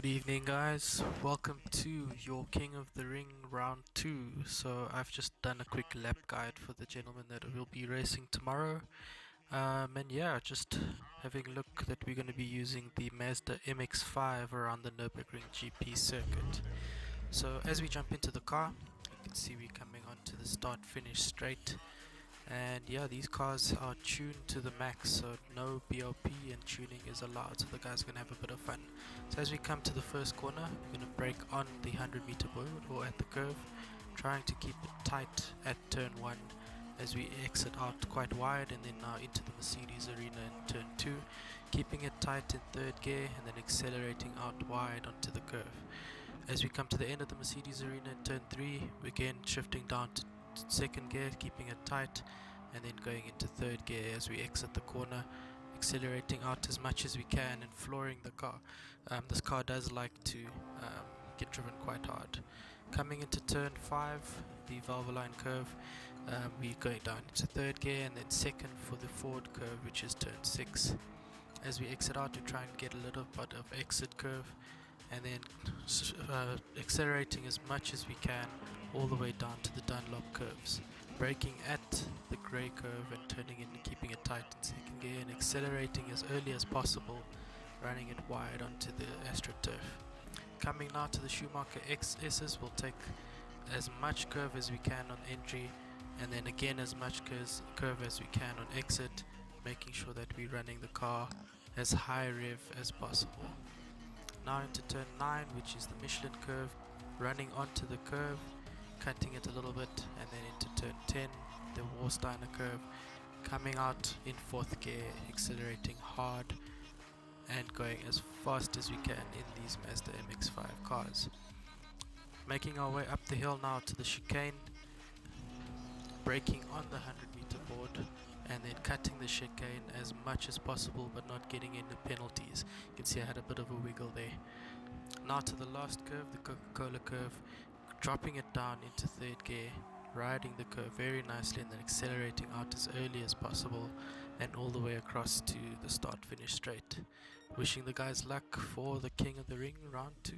Good evening, guys. Welcome to your King of the Ring round 2. So, I've just done a quick lap guide for the gentleman that will be racing tomorrow. And yeah, just having a look that we're going to be using the Mazda MX-5 around the Nürburgring GP circuit. So, as we jump into the car, you can see we're coming onto the start finish straight. And yeah, these cars are tuned to the max, so no BLP and tuning is allowed, so the guys are going to have a bit of fun. So as we come to the first corner, we're going to brake on the 100-meter board or at the curve, trying to keep it tight at turn 1 as we exit out quite wide and then now into the Mercedes arena in turn 2, keeping it tight in third gear and then accelerating out wide onto the curve. As we come to the end of the Mercedes arena in turn 3, we're again shifting down to second gear, keeping it tight, and then going into third gear as we exit the corner, accelerating out as much as we can and flooring the car. This car does like to get driven quite hard. Coming into turn 5, the Valvoline curve, we're going down into third gear and then second for the forward curve, which is turn 6. As we exit out, we try and get a little bit of exit curve and then accelerating as much as we can all the way down to the Dunlop curves, braking at the grey curve and turning in and keeping it tight in second gear and accelerating as early as possible, running it wide onto the AstroTurf. Coming now to the Schumacher XS's, we'll take as much curve as we can on entry and then again as much curve as we can on exit, making sure that we're running the car as high rev as possible. Now into turn 9, which is the Michelin curve, running onto the curve, cutting it a little bit, and then into turn 10, the Warsteiner curve, coming out in 4th gear, accelerating hard and going as fast as we can in these Mazda MX-5 cars. Making our way up the hill now to the chicane, braking on the 100-meter board and then cutting the chicane as much as possible but not getting into penalties. You can see I had a bit of a wiggle there. Now to the last curve, the Coca-Cola curve, dropping it down into third gear, riding the curve very nicely and then accelerating out as early as possible and all the way across to the start finish straight. Wishing the guys luck for the King of the Ring round 2.